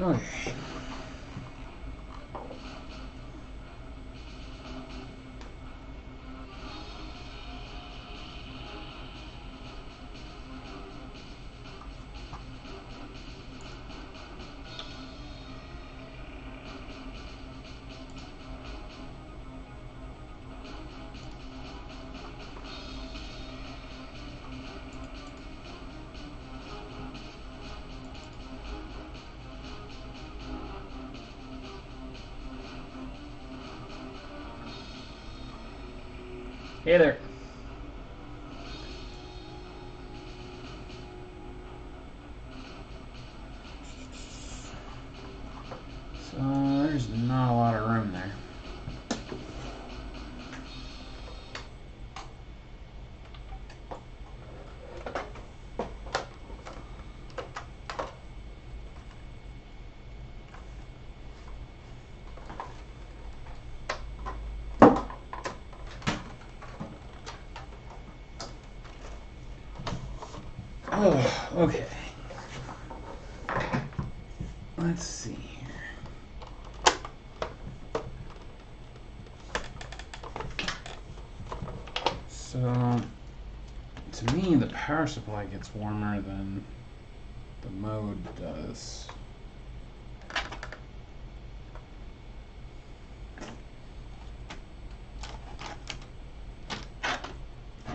Okay. Hey there. So there's not a lot of room there. Oh, okay. Let's see here. So, to me, the power supply gets warmer than the mode does.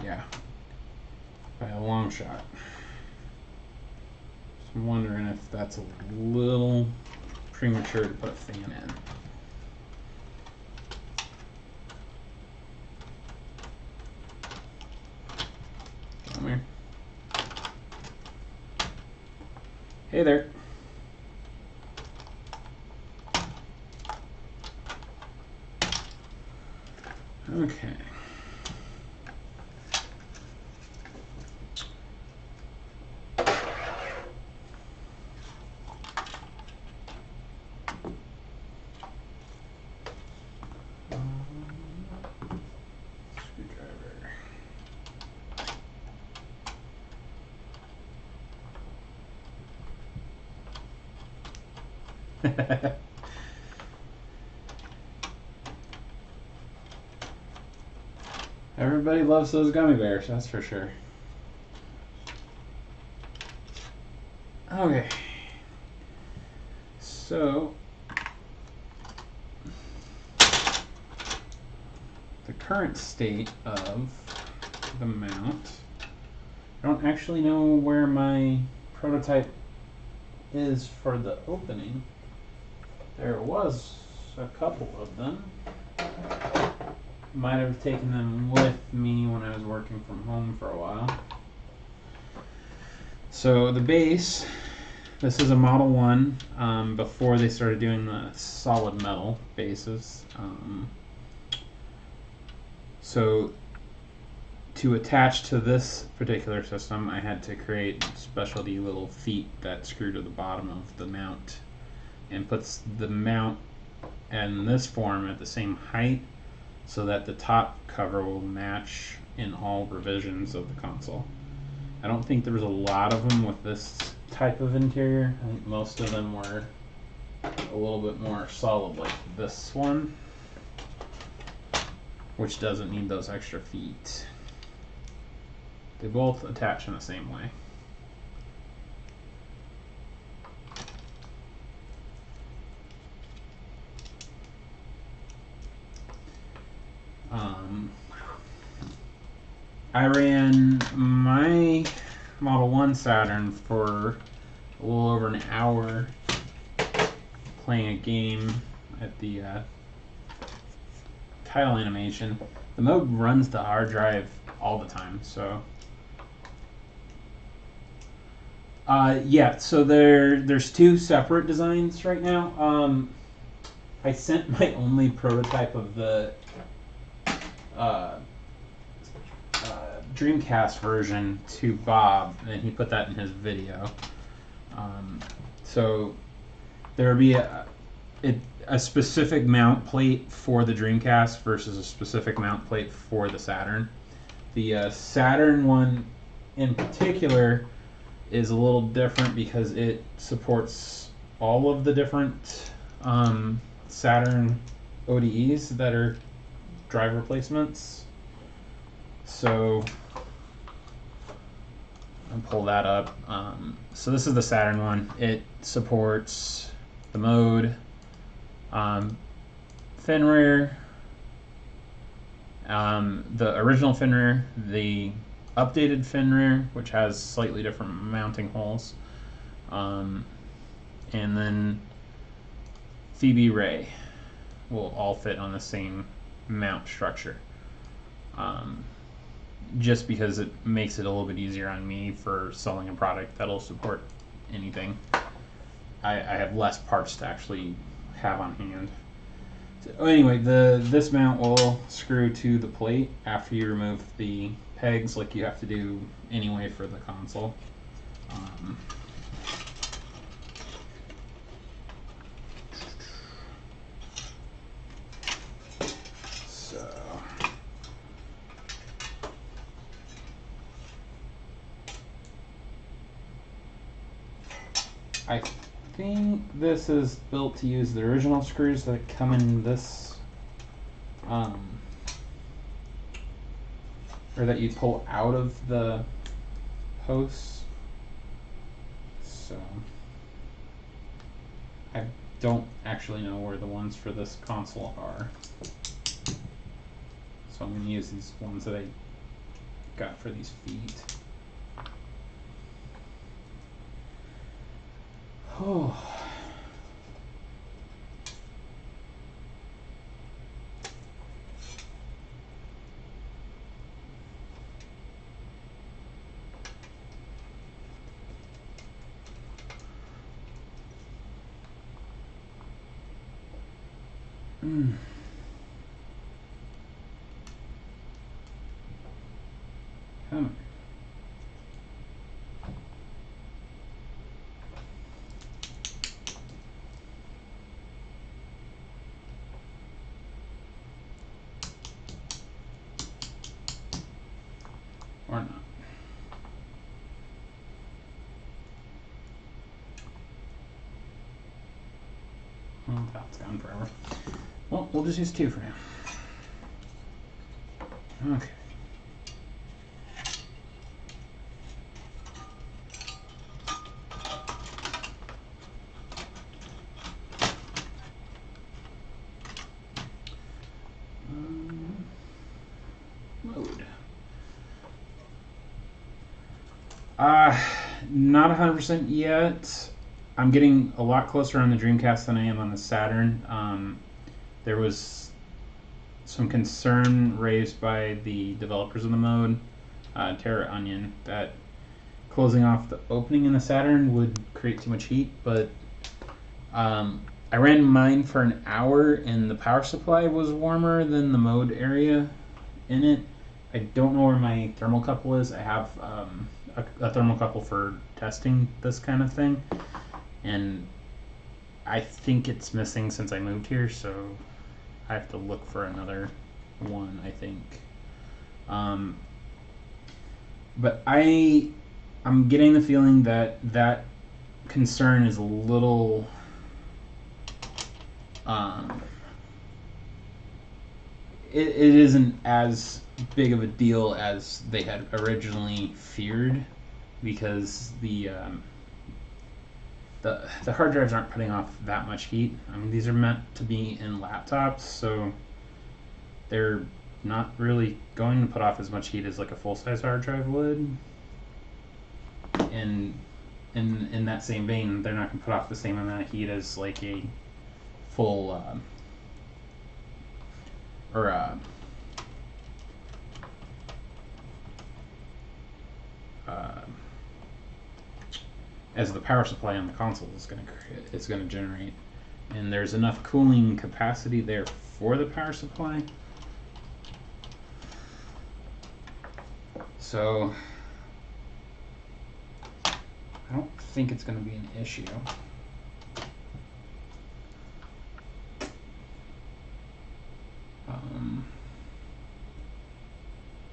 Yeah, by a long shot. So I'm wondering if that's a little premature to put a fan in. Come here. Hey there. Okay. Screwdriver. Everybody loves those gummy bears, that's for sure. Okay. So, the current state of the mount. I don't actually know where my prototype is for the opening. There was a couple of them. Might have taken them with me when I was working from home for a while. So the base, this is a Model 1 before they started doing the solid metal bases. So to attach to this particular system, I had to create specialty little feet that screw to the bottom of the mount and puts the mount in this form at the same height so that the top cover will match in all revisions of the console. I don't think there was a lot of them with this type of interior. I think most of them were a little bit more solid like this one, which doesn't need those extra feet. They both attach in the same way. I ran my Model 1 Saturn for a little over an hour playing a game at the title animation. The mode runs the hard drive all the time, so yeah, so there's two separate designs right now. I sent my only prototype of the Dreamcast version to Bob, and he put that in his video. So there would be a specific mount plate for the Dreamcast versus a specific mount plate for the Saturn. The Saturn one in particular is a little different because it supports all of the different Saturn ODEs that are drive replacements. So I'll pull that up. So this is the Saturn one. It supports the mode, Fenrir, the original Fenrir, the updated Fenrir, which has slightly different mounting holes, and then Phoebe Ray will all fit on the same mount structure. Just because it makes it a little bit easier on me for selling a product that'll support anything. I have less parts to actually have on hand. So anyway, this mount will screw to the plate after you remove the pegs, like you have to do anyway for the console. I think this is built to use the original screws that come in this, or that you pull out of the posts. So I don't actually know where the ones for this console are. So I'm going to use these ones that I got for these feet. Oh. Come on. Or not. Oh, that's gone forever. Well, we'll just use two for now. Okay. Mode. Not 100% yet. I'm getting a lot closer on the Dreamcast than I am on the Saturn. There was some concern raised by the developers of the mode, Terra Onion, that closing off the opening in the Saturn would create too much heat, but I ran mine for an hour and the power supply was warmer than the mode area in it. I don't know where my thermocouple is. I have a thermocouple for testing this kind of thing, and I think it's missing since I moved here, so I have to look for another one, I think. But I'm getting the feeling that that concern is a little it isn't as big of a deal as they had originally feared, because the hard drives aren't putting off that much heat. I mean, these are meant to be in laptops, so they're not really going to put off as much heat as like a full-size hard drive would. And in that same vein, they're not going to put off the same amount of heat as like a full as the power supply on the console is going to generate, and there's enough cooling capacity there for the power supply. So I don't think it's going to be an issue.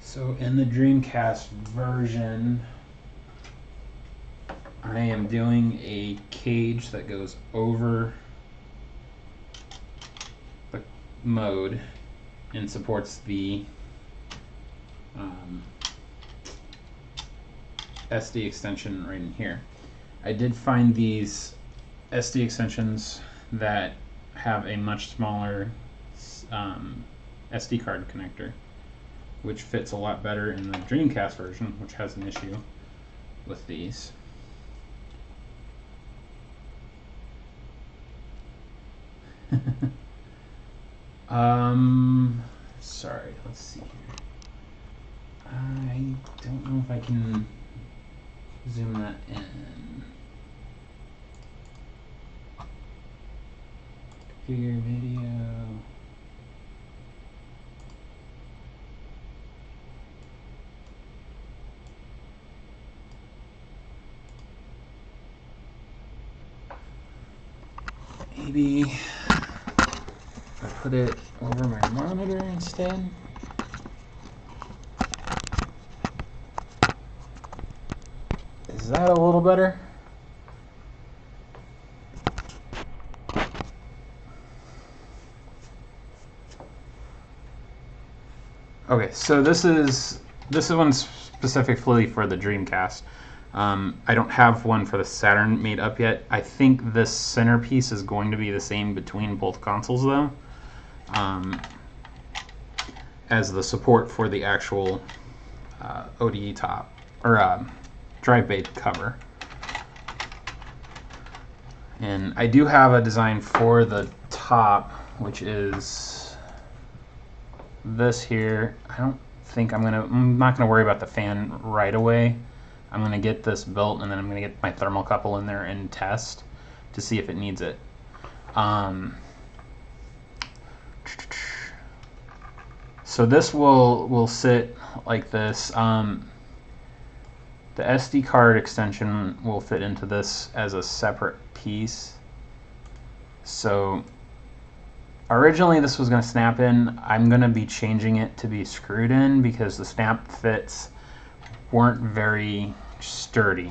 So in the Dreamcast version, I am doing a cage that goes over the mode and supports the SD extension right in here. I did find these SD extensions that have a much smaller SD card connector, which fits a lot better in the Dreamcast version, which has an issue with these. Sorry, let's see here. I don't know if I can zoom that in. Configure video. Maybe if I put it over my monitor instead. Is that a little better? Okay, so this is one specifically for the Dreamcast. I don't have one for the Saturn made up yet. I think this centerpiece is going to be the same between both consoles, though, as the support for the actual ODE top or drive bay cover. And I do have a design for the top, which is this here. I'm not gonna worry about the fan right away. I'm gonna get this built, and then I'm gonna get my thermocouple in there and test to see if it needs it. So this will sit like this. The SD card extension will fit into this as a separate piece. So originally this was going to snap in. I'm going to be changing it to be screwed in because the snap fits weren't very sturdy.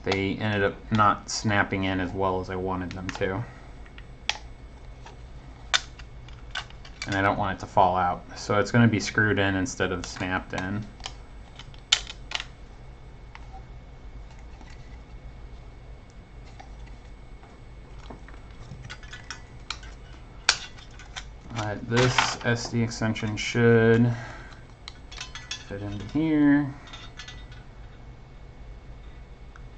They ended up not snapping in as well as I wanted them to. And I don't want it to fall out. So it's going to be screwed in instead of snapped in. This SD extension should fit into here.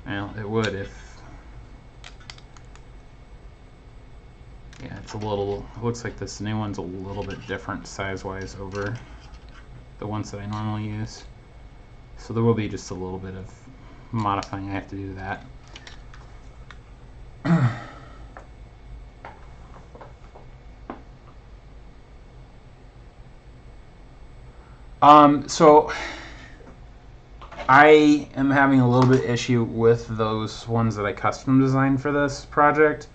Well, it would if... Yeah, it's a little... It looks like this new one's a little bit different size-wise over the ones that I normally use. So there will be just a little bit of modifying I have to do to that. So I am having a little bit issue with those ones that I custom designed for this project,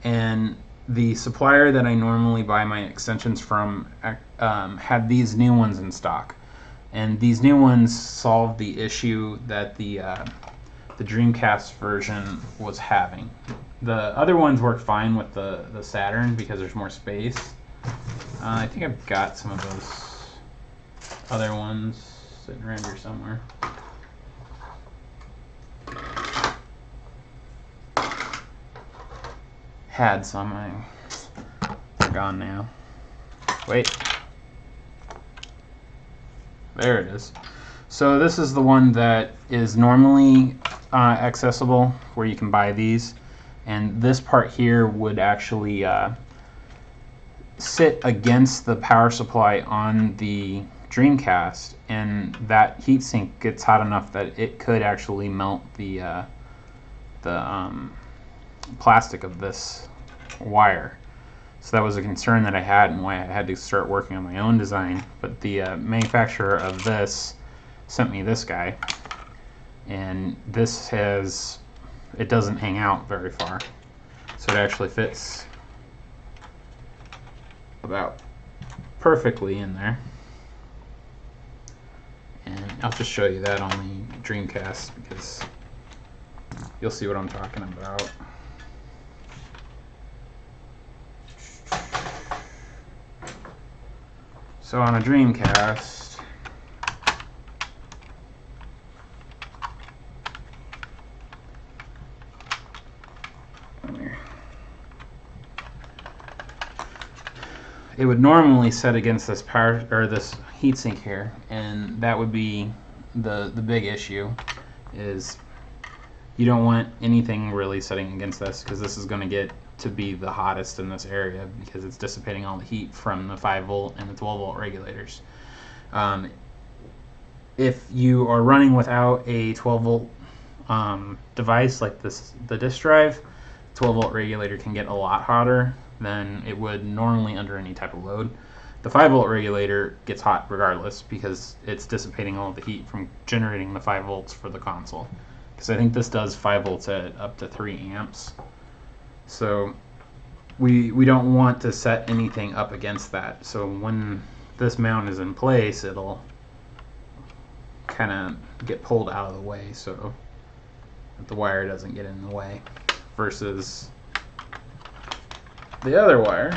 and the supplier that I normally buy my extensions from had these new ones in stock, and these new ones solved the issue that the Dreamcast version was having. The other ones work fine with the Saturn because there's more space. I think I've got some of those other ones sitting around here somewhere. Had some, they're gone now. Wait. There it is. So this is the one that is normally accessible, where you can buy these. And this part here would actually sit against the power supply on the Dreamcast, and that heatsink gets hot enough that it could actually melt the plastic of this wire. So that was a concern that I had, and why I had to start working on my own design. But the manufacturer of this sent me this guy, and this has, it doesn't hang out very far, so it actually fits about perfectly in there. And I'll just show you that on the Dreamcast because you'll see what I'm talking about. So on a Dreamcast, it would normally set against this power or this heatsink here, and that would be the big issue. Is you don't want anything really setting against this, because this is going to get to be the hottest in this area because it's dissipating all the heat from the 5 volt and the 12 volt regulators. If you are running without a 12 volt device like this, the disk drive, 12 volt regulator can get a lot hotter than it would normally under any type of load. The 5 volt regulator gets hot regardless because it's dissipating all the heat from generating the 5 volts for the console. Because I think this does 5 volts at up to 3 amps. So we don't want to set anything up against that. So when this mount is in place, it'll kind of get pulled out of the way so that the wire doesn't get in the way, versus the other wire,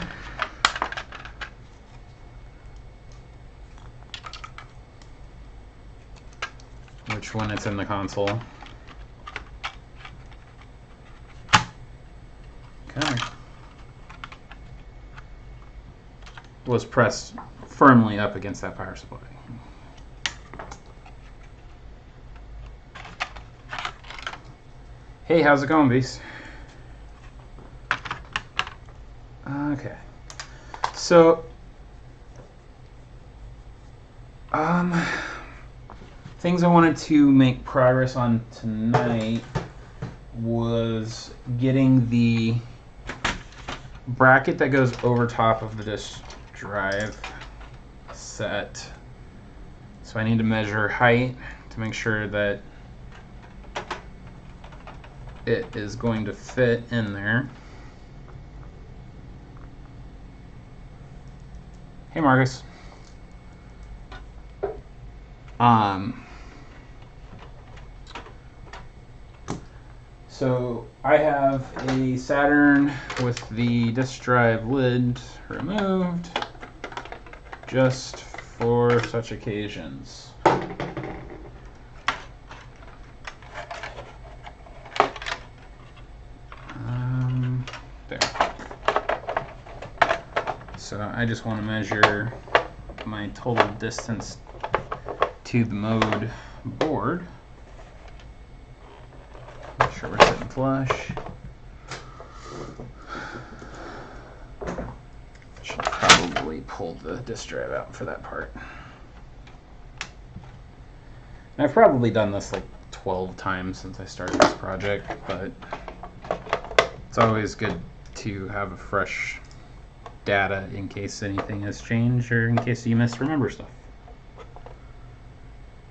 which when it's in the console, was pressed firmly up against that power supply. Hey, how's it going, Beast? Okay. So, things I wanted to make progress on tonight was getting the bracket that goes over top of the disk drive set. So I need to measure height to make sure that it is going to fit in there. Hey, Marcus. So I have a Saturn with the disk drive lid removed just for such occasions. There. So I just want to measure my total distance to the mode board. Make sure we're sitting flush. Should probably pull the disk drive out for that part. And I've probably done this like 12 times since I started this project, but it's always good to have a fresh data in case anything has changed or in case you misremember stuff.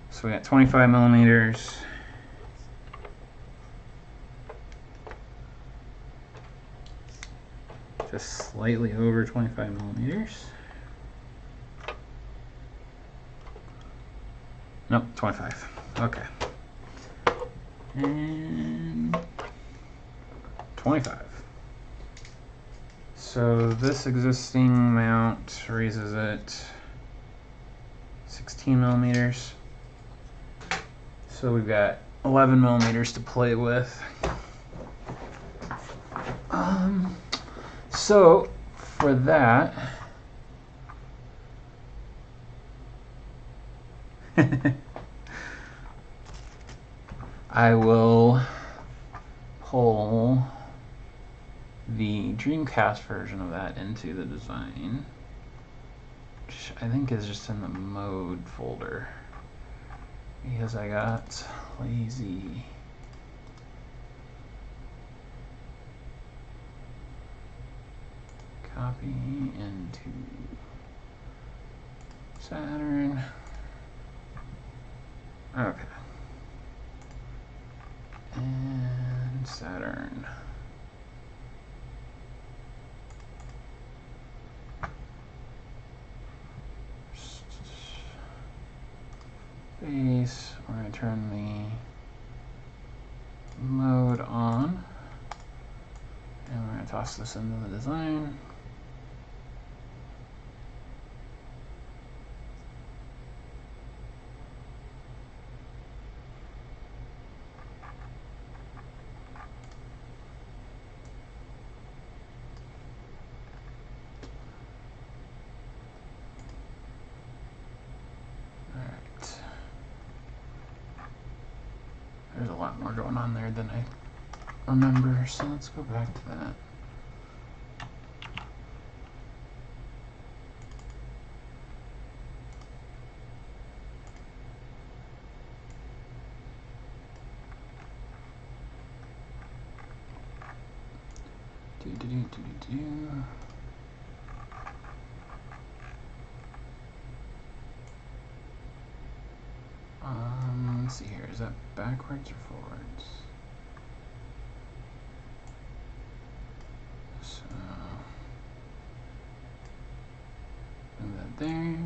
So we got 25 millimeters. Just slightly over 25 millimeters. Nope, 25. Okay. And 25. So this existing mount raises it 16 millimeters. So we've got 11 millimeters to play with. So for that, I will pull the Dreamcast version of that into the design, which I think is just in the mode folder, because I got lazy. Copy into Saturn. Okay. And Saturn. Space. We're going to turn mode on, and we're going to toss this into the design. There's a lot more going on there than I remember, so let's go back to that. Let's see here, is that backwards or forwards? So, move that there.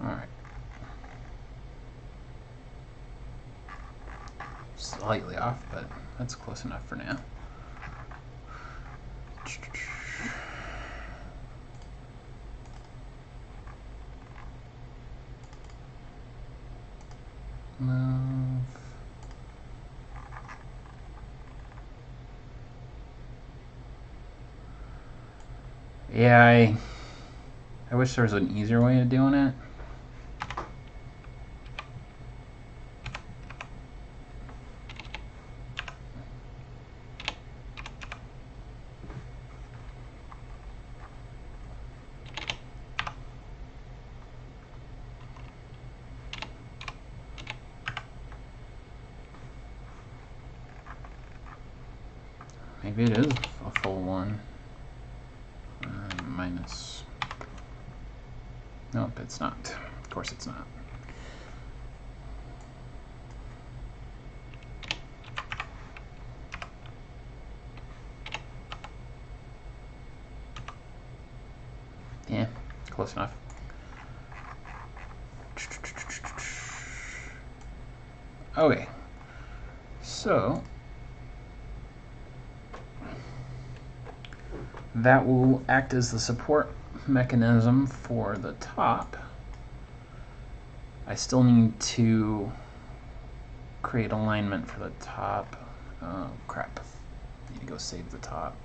Alright. Slightly off, but that's close enough for now. Move. Yeah, I wish there was an easier way of doing it. Maybe it is a full one. Minus. Nope, it's not. Of course it's not. Yeah, close enough. Okay, so that will act as the support mechanism for the top. I still need to create alignment for the top. Oh crap, I need to go save the top.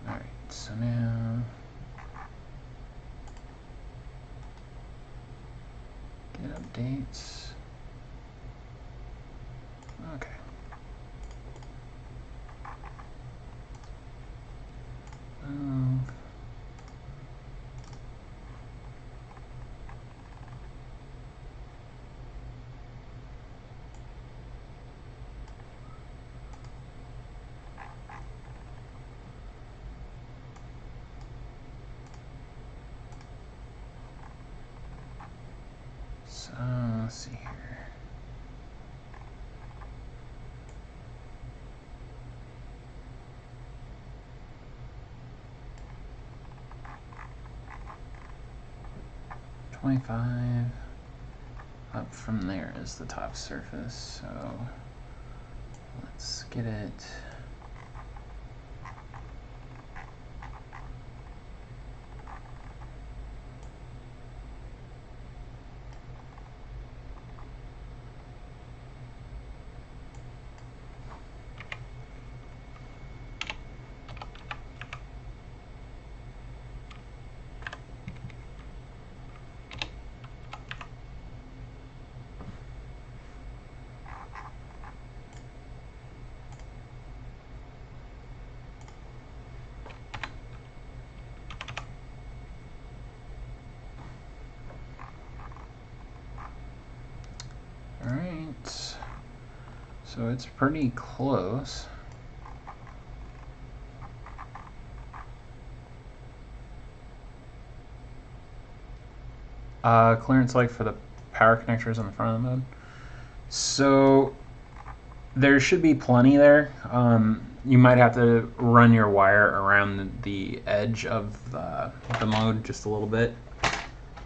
Alright, so now get updates. Okay. Move. So let's see here. Up from there is the top surface, so let's get it. So it's pretty close. Clearance light for the power connectors on the front of the mode. So there should be plenty there. You might have to run your wire around the edge of the mode just a little bit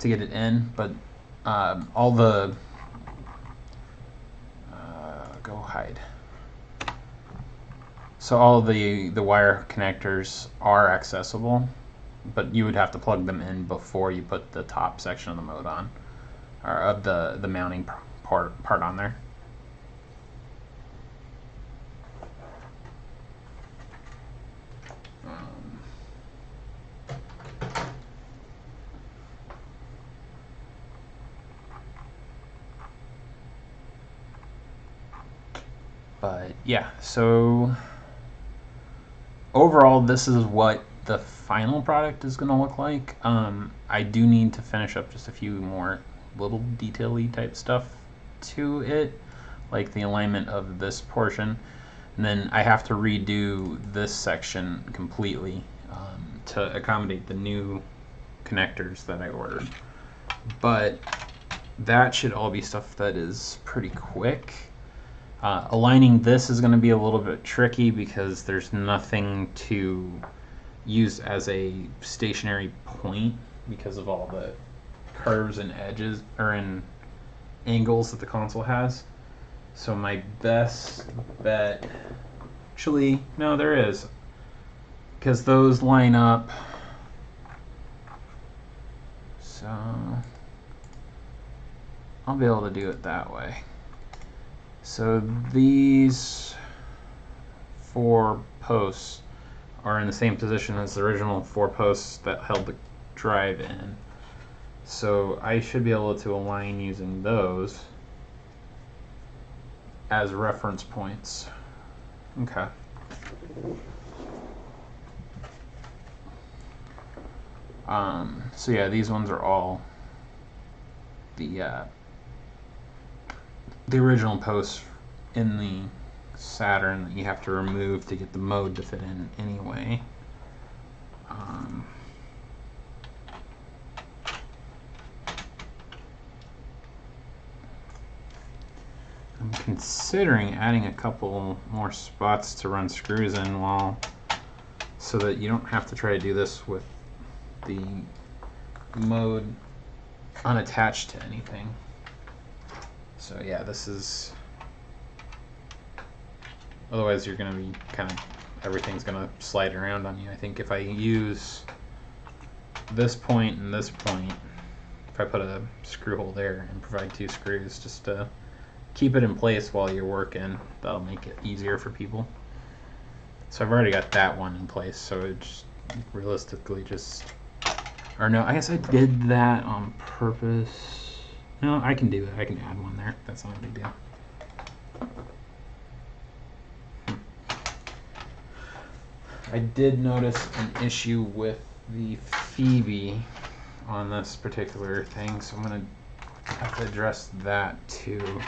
to get it in, but all the go hide. So all the wire connectors are accessible, but you would have to plug them in before you put the top section of the mode on, or of the mounting part on there. But yeah, so overall this is what the final product is going to look like. I do need to finish up just a few more little detail-y type stuff to it, like the alignment of this portion, and then I have to redo this section completely to accommodate the new connectors that I ordered. But that should all be stuff that is pretty quick. Aligning this is going to be a little bit tricky because there's nothing to use as a stationary point because of all the curves and edges or in angles that the console has. So my best bet, actually, no, there is, because those line up. So I'll be able to do it that way. So these 4 posts are in the same position as the original 4 posts that held the drive in. So I should be able to align using those as reference points. Okay. So yeah, these ones are all the original posts in the Saturn that you have to remove to get the mode to fit in anyway. I'm considering adding a couple more spots to run screws in so that you don't have to try to do this with the mode unattached to anything. So yeah, this is, otherwise you're going to be kind of, everything's going to slide around on you. I think if I use this point and this point, if I put a screw hole there and provide 2 screws just to keep it in place while you're working, that'll make it easier for people. So I've already got that one in place, so it just realistically just, or no, I guess I did that on purpose. No, I can do it. I can add one there. That's not a big deal. I did notice an issue with the Phoebe on this particular thing, so I'm going to have to address that too.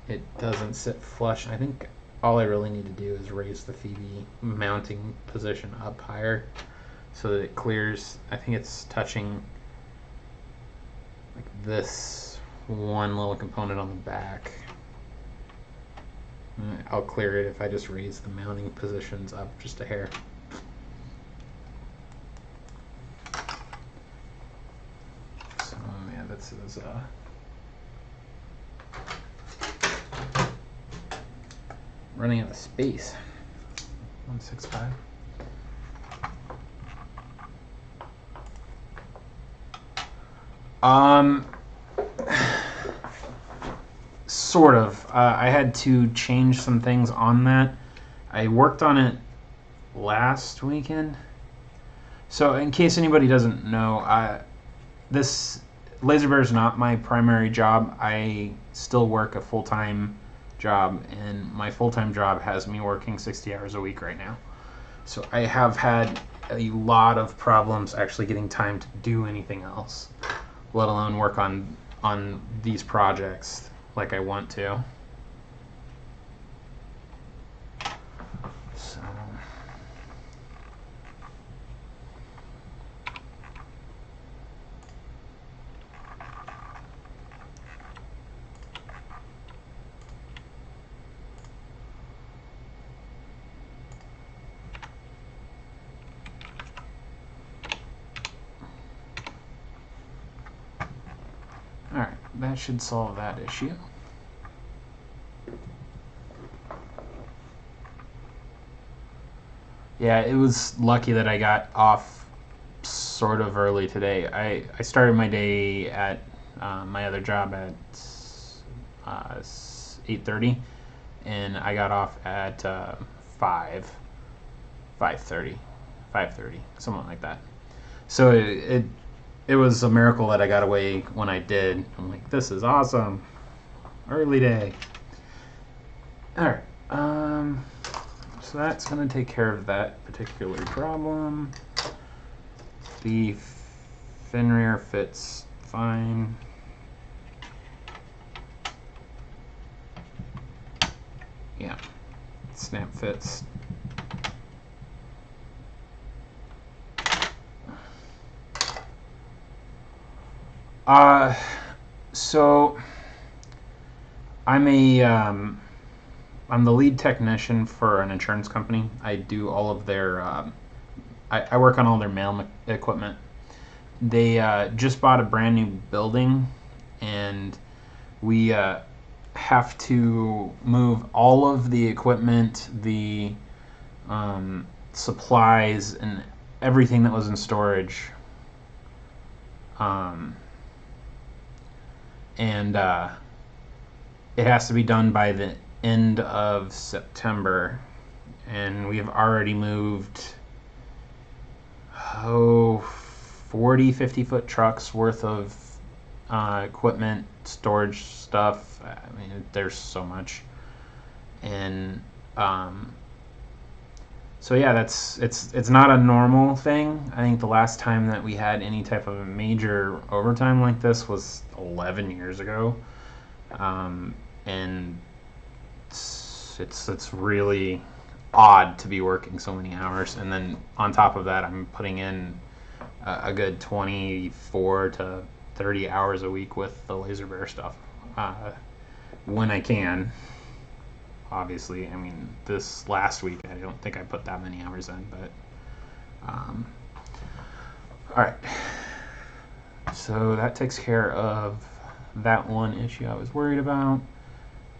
It doesn't sit flush. I think all I really need to do is raise the Phoebe mounting position up higher so that it clears. I think it's touching like this one little component on the back. I'll clear it if I just raise the mounting positions up just a hair. So yeah, this is running out of space. 165. Sort of. I had to change some things on that. I worked on it last weekend. So in case anybody doesn't know, this Laser Bear is not my primary job. I still work a full-time job, and my full-time job has me working 60 hours a week right now. So I have had a lot of problems actually getting time to do anything else, let alone work on on these projects like I want to. So alright, that should solve that issue. Yeah, it was lucky that I got off sort of early today. I started my day at my other job at 8:30, and I got off at 5:30, something like that. So it was a miracle that I got away when I did. I'm like, this is awesome. Early day. Alright, so that's going to take care of that particular problem. The fin rear fits fine. Yeah, snap fits. So I'm the lead technician for an insurance company. I do all of their I work on all their mail equipment. They just bought a brand new building, and we have to move all of the equipment, the supplies, and everything that was in storage. And it has to be done by the end of September, and we've already moved 40-50 foot trucks worth of equipment, storage stuff. I mean, there's so much. And so yeah, it's not a normal thing. I think the last time that we had any type of major overtime like this was 11 years ago, and it's really odd to be working so many hours. And then on top of that, I'm putting in a good 24 to 30 hours a week with the Laser Bear stuff when I can. Obviously, I mean, this last week I don't think I put that many hours in, but all right. So that takes care of that one issue I was worried about.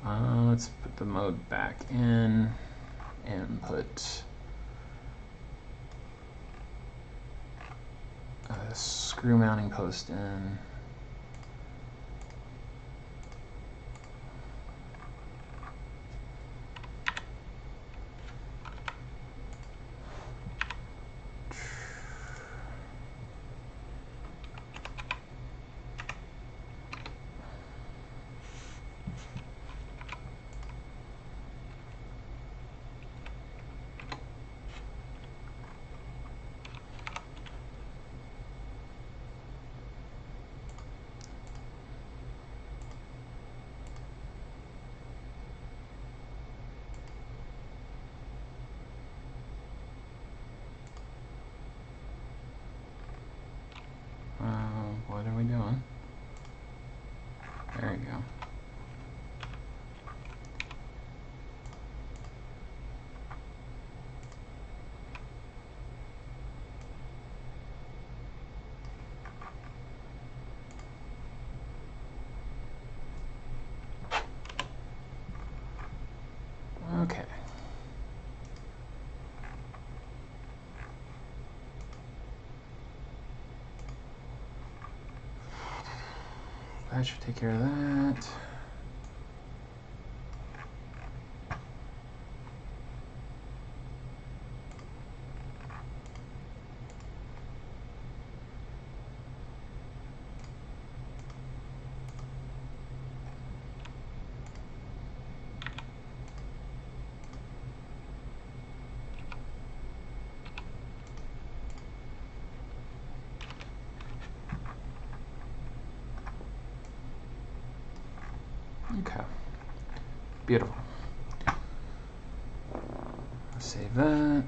Let's put the mode back in and put a screw mounting post in. What are we doing? There we go. Okay. That should take care of that. Okay. Beautiful. Save that.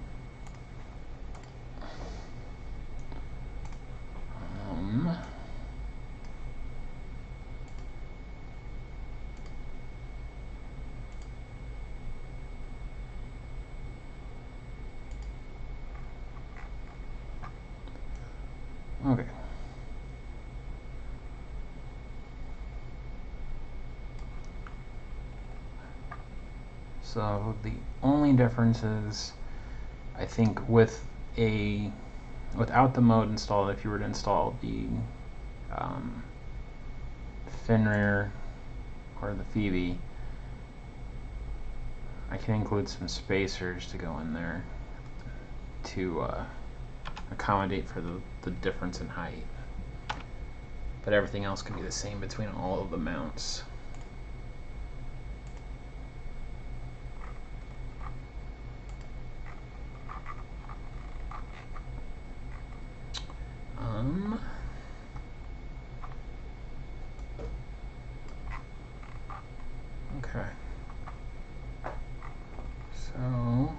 Okay. So the only difference is, I think, without the mode installed, if you were to install the Fenrir or the Phoebe, I can include some spacers to go in there to accommodate for the difference in height. But everything else can be the same between all of the mounts. Okay. So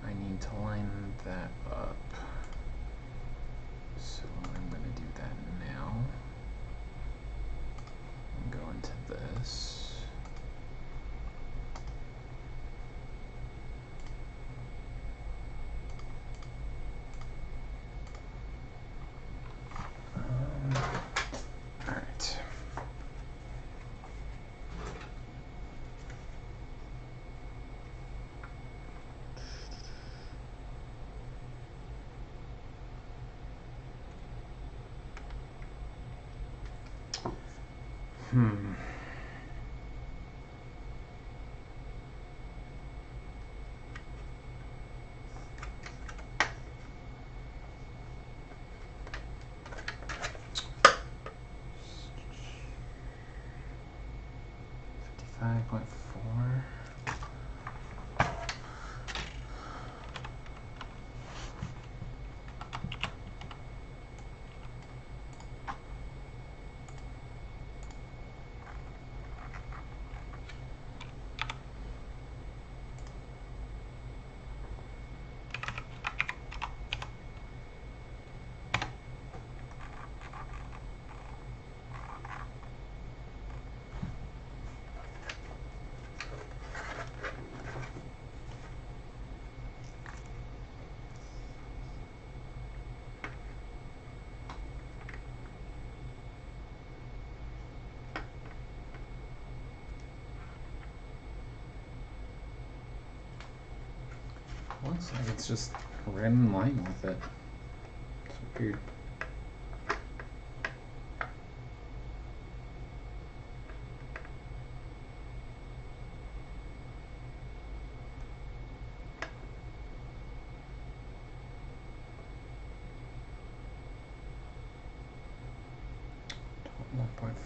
I need to line that up. So I'm going to do that now. And go into this. All right. .4. Looks like it's just right in line with it. It's weird.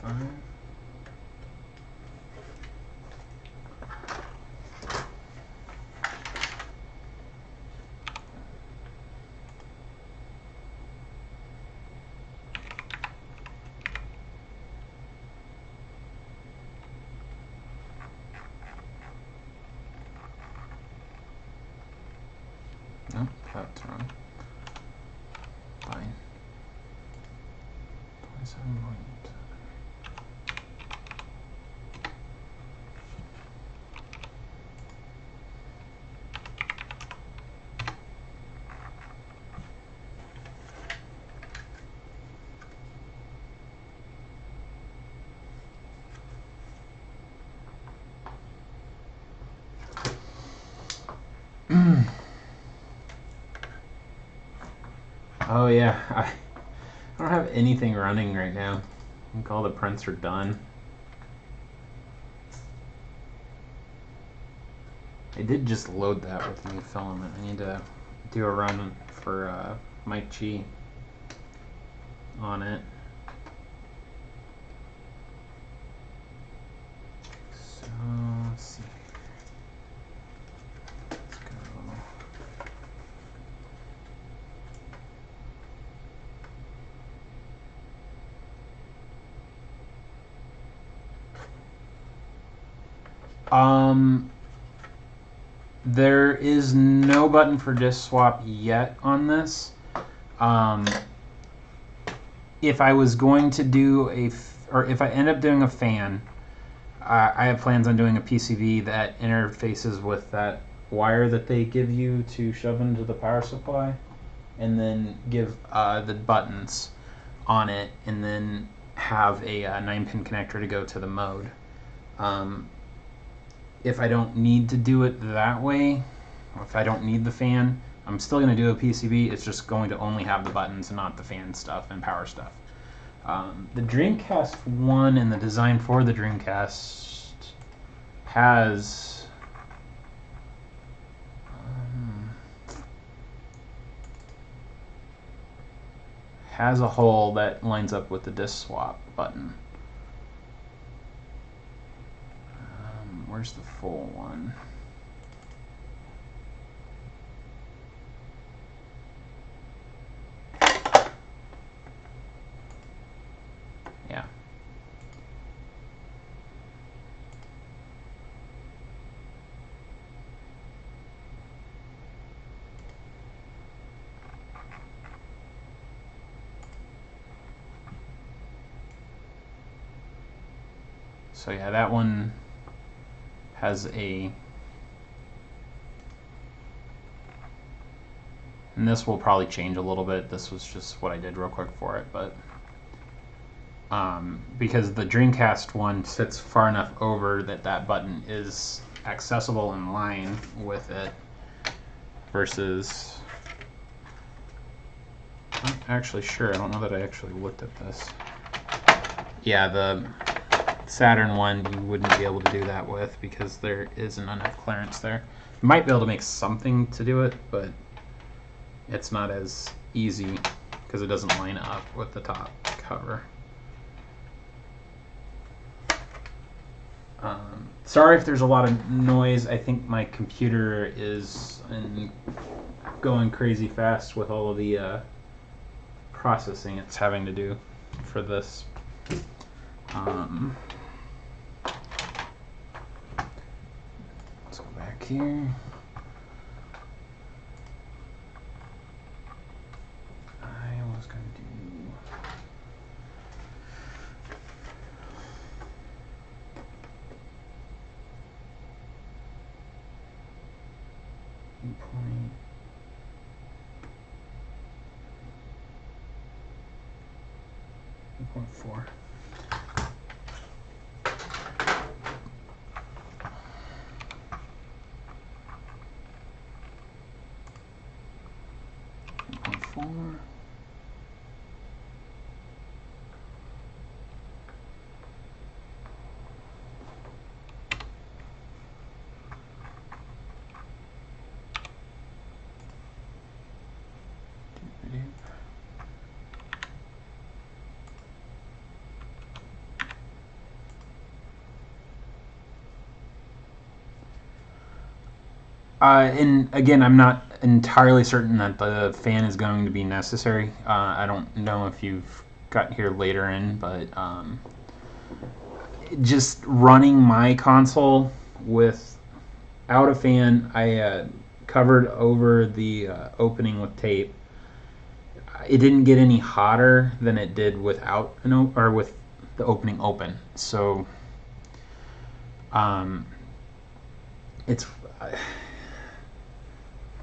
.5. No, that's wrong. Fine. 27 point. Oh yeah, I don't have anything running right now. I think all the prints are done. I did just load that with new filament. I need to do a run for Mike G on it. So let's see. Let's go. There is no button for disk swap yet on this. If I was going to do or if I end up doing a fan, I have plans on doing a PCB that interfaces with that wire that they give you to shove into the power supply, and then give the buttons on it, and then have a 9-pin connector to go to the mode. If I don't need to do it that way, or if I don't need the fan, I'm still going to do a PCB. It's just going to only have the buttons and not the fan stuff and power stuff. The Dreamcast 1 and the design for the Dreamcast has a hole that lines up with the disk swap button. Where's the full one? Yeah. So yeah, that one has and this will probably change a little bit. This was just what I did real quick for it, but because the Dreamcast one sits far enough over that button is accessible in line with it, versus, I'm not actually sure. I don't know that I actually looked at this. Yeah, the Saturn one you wouldn't be able to do that with because there isn't enough clearance there. You might be able to make something to do it, but it's not as easy because it doesn't line up with the top cover. Sorry if there's a lot of noise. I think my computer is going crazy fast with all of the processing it's having to do for this. Let's go back here. I was going to do 8.4. And again, I'm not entirely certain that the fan is going to be necessary. I don't know if you've got here later in, but just running my console without a fan, I covered over the opening with tape. It didn't get any hotter than it did without with the opening open. So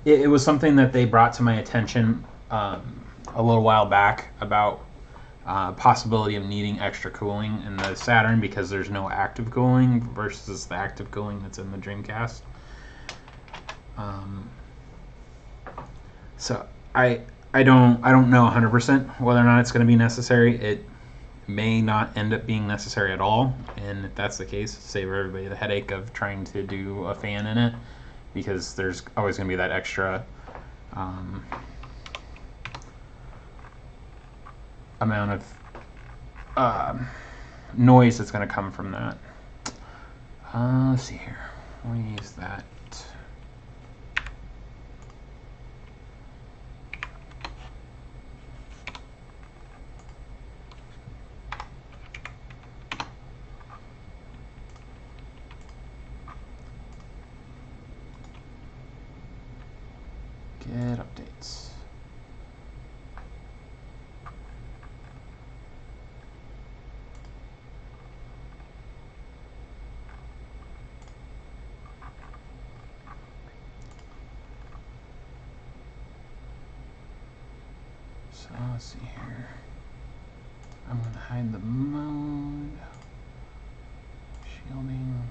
it was something that they brought to my attention a little while back about possibility of needing extra cooling in the Saturn because there's no active cooling versus the active cooling that's in the Dreamcast. So I don't know 100% whether or not it's going to be necessary. It may not end up being necessary at all, and if that's the case, save everybody the headache of trying to do a fan in it, because there's always going to be that extra amount of noise that's going to come from that. Let's see here. Let me use that. Get updates. So let's see here. I'm going to hide the mode. Shielding.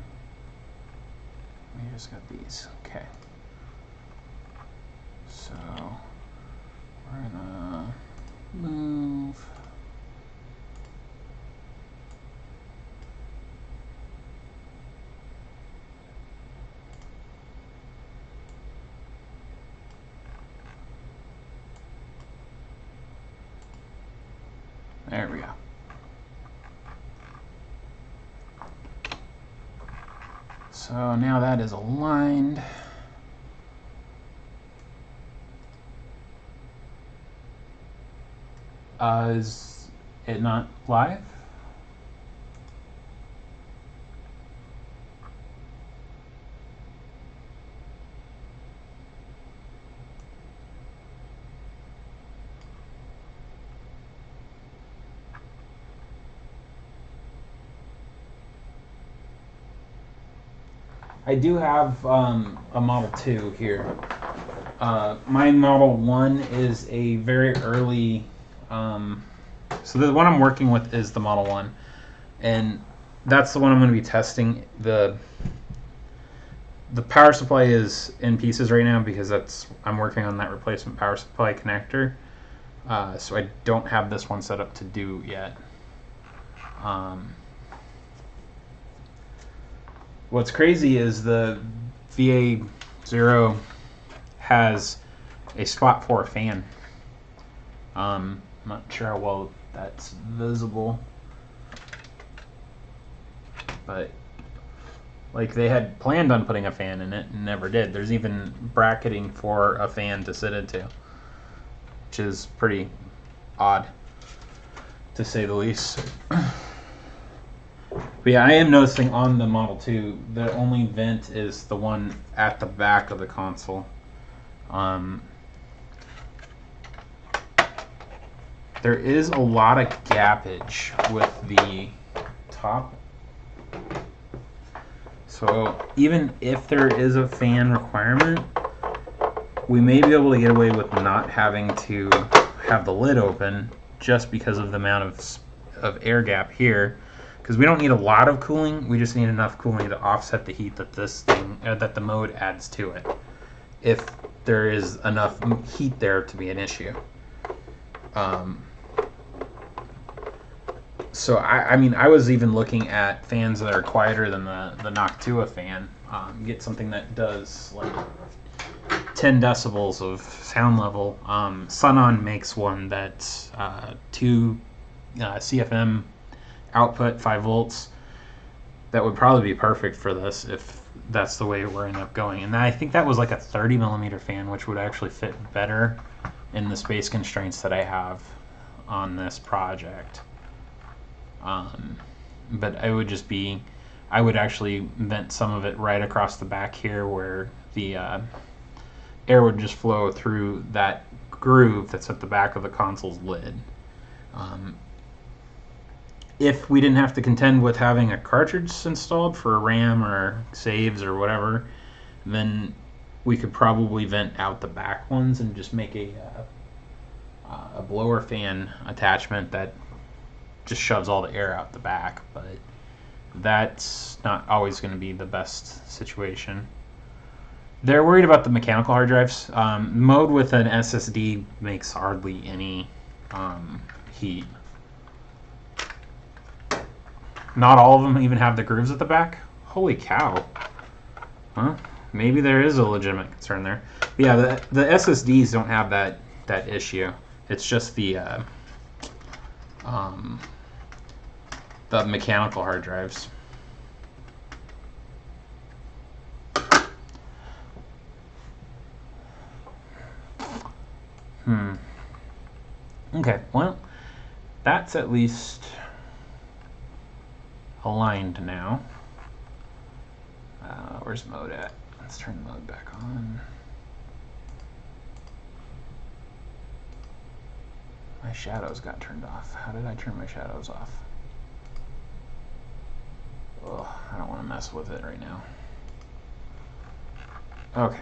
We just got these. Okay. So we're going to move. There we go. So now that is aligned. Is it not live? I do have a Model 2 here. My Model 1 is a very early... so the one I'm working with is the Model 1. And that's the one I'm going to be testing. The power supply is in pieces right now because I'm working on that replacement power supply connector. So I don't have this one set up to do yet. What's crazy is the VA0 has a spot for a fan. I'm not sure how well that's visible, but like they had planned on putting a fan in it and never did. There's even bracketing for a fan to sit into, which is pretty odd to say the least. But yeah, I am noticing on the Model 2, the only vent is the one at the back of the console. There is a lot of gappage with the top. So even if there is a fan requirement, we may be able to get away with not having to have the lid open just because of the amount of air gap here. Because we don't need a lot of cooling, we just need enough cooling to offset the heat that that the mode adds to it, if there is enough heat there to be an issue. So I mean, I was even looking at fans that are quieter than the Noctua fan. Get something that does like 10 decibels of sound level. Sunon makes one that's 2 CFM output, 5 volts. That would probably be perfect for this if that's the way we're end up going. And I think that was like a 30 millimeter fan, which would actually fit better in the space constraints that I have on this project. But I would actually vent some of it right across the back here where the air would just flow through that groove that's at the back of the console's lid. If we didn't have to contend with having a cartridge installed for RAM or saves or whatever, then we could probably vent out the back ones and just make a blower fan attachment that just shoves all the air out the back. But that's not always going to be the best situation. They're worried about the mechanical hard drives. Mode with an SSD makes hardly any heat. Not all of them even have the grooves at the back. Holy cow. Huh? Maybe there is a legitimate concern there. But yeah, the SSDs don't have that issue. It's just the mechanical hard drives. Okay, well, that's at least aligned now. Where's mode at? Let's turn the mode back on. My shadows got turned off. How did I turn my shadows off? Ugh, I don't want to mess with it right now. Okay.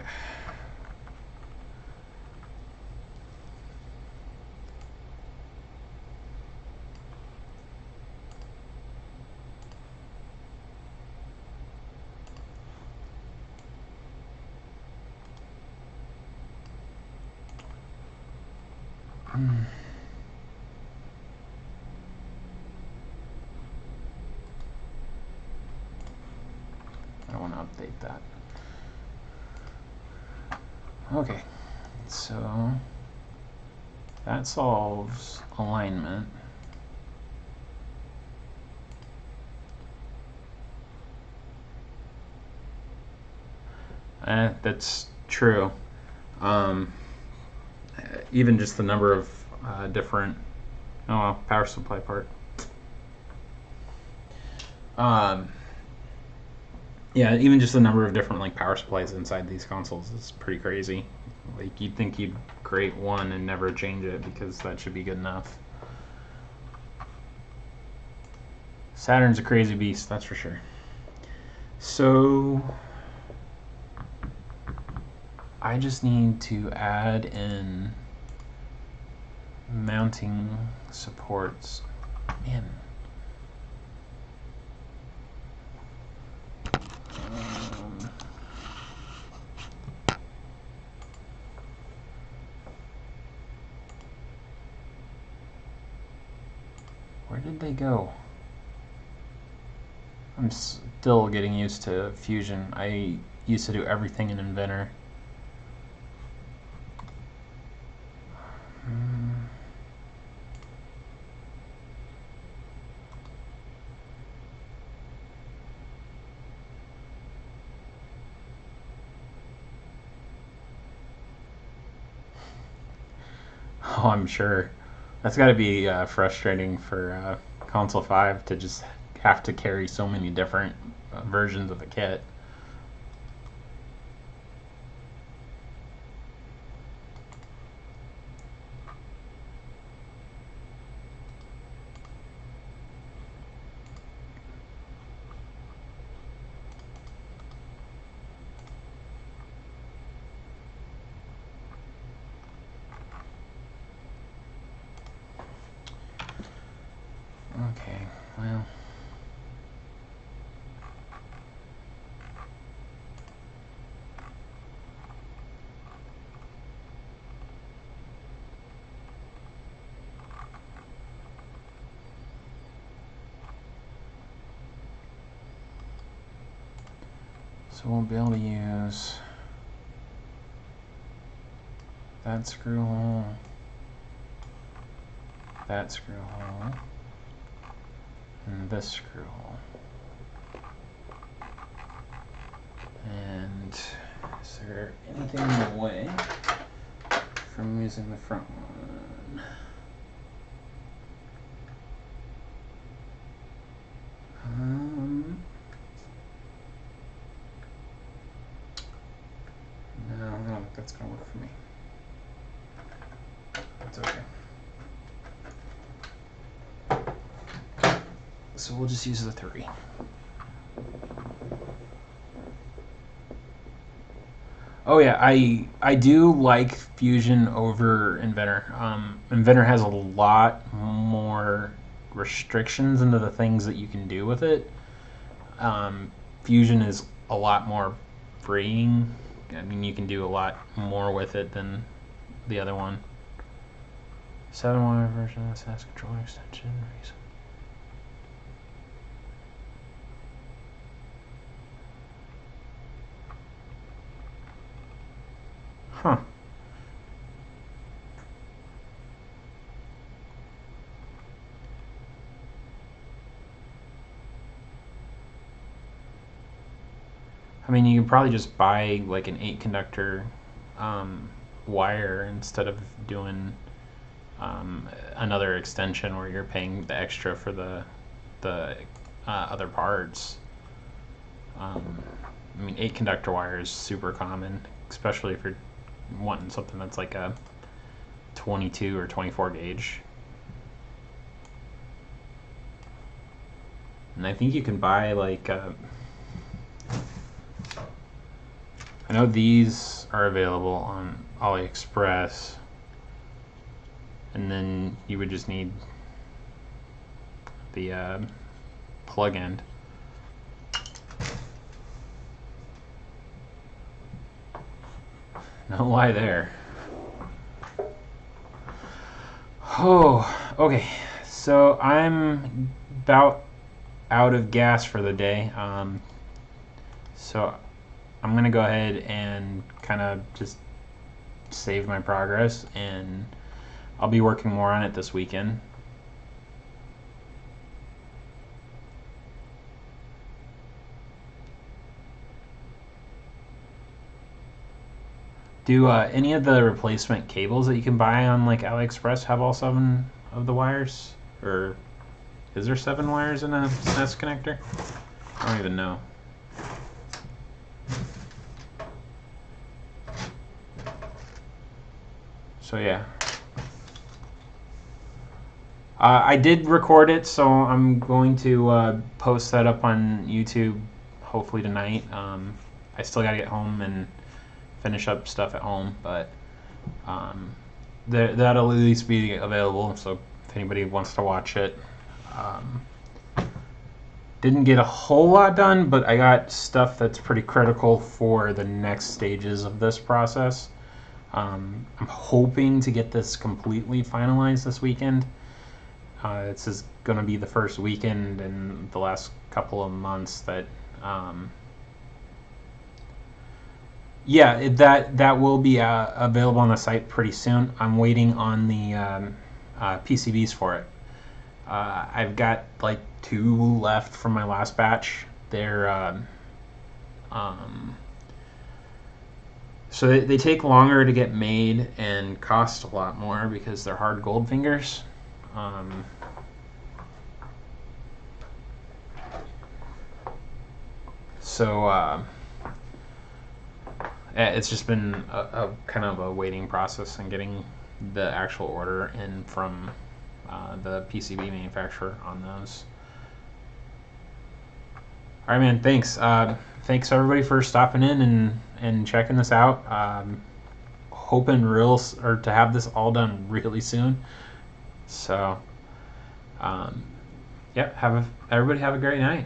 I don't want to update that. Okay, so that solves alignment. That's true. Even just the number of different power supply part. Yeah, even just the number of different like power supplies inside these consoles is pretty crazy. Like you'd think you'd create one and never change it because that should be good enough. Saturn's a crazy beast, that's for sure. So I just need to add in mounting supports. Man. Where did they go? I'm still getting used to Fusion. I used to do everything in Inventor. Oh, I'm sure. That's got to be frustrating for Console 5 to just have to carry so many different versions of the kit. Okay, well. So we'll be able to use that screw hole, that screw hole, and this screw hole. And is there anything in the way from using the front one? No, I don't think that's gonna work for me. That's okay. So we'll just use the 3. Oh yeah, I do like Fusion over Inventor. Inventor has a lot more restrictions into the things that you can do with it. Fusion is a lot more freeing. I mean, you can do a lot more with it than the other one. 7-wire version of the SAS controller extension. Huh. I mean, you could probably just buy like an 8 conductor wire instead of doing another extension where you're paying the extra for the other parts. I mean, 8 conductor wire is super common, especially if you're wanting something that's like a 22 or 24 gauge. And I think you can buy like I know these are available on AliExpress, and then you would just need the plug end. No lie there. Oh, okay. So I'm about out of gas for the day. So I'm gonna go ahead and kind of just save my progress, and I'll be working more on it this weekend. Do any of the replacement cables that you can buy on like AliExpress have all 7 of the wires? Or is there 7 wires in a SNES connector? I don't even know. So yeah. I did record it, so I'm going to post that up on YouTube hopefully tonight. I still got to get home and finish up stuff at home, but that'll at least be available, so if anybody wants to watch it. Didn't get a whole lot done, but I got stuff that's pretty critical for the next stages of this process. I'm hoping to get this completely finalized this weekend. This is going to be the first weekend in the last couple of months that that will be available on the site pretty soon. I'm waiting on the PCBs for it. I've got like 2 left from my last batch. They're so they take longer to get made and cost a lot more because they're hard gold fingers. So it's just been a kind of a waiting process and getting the actual order in from the PCB manufacturer on those. All right, man. Thanks. Thanks everybody for stopping in and checking this out. Hoping to have this all done really soon. So, yeah. Everybody have a great night.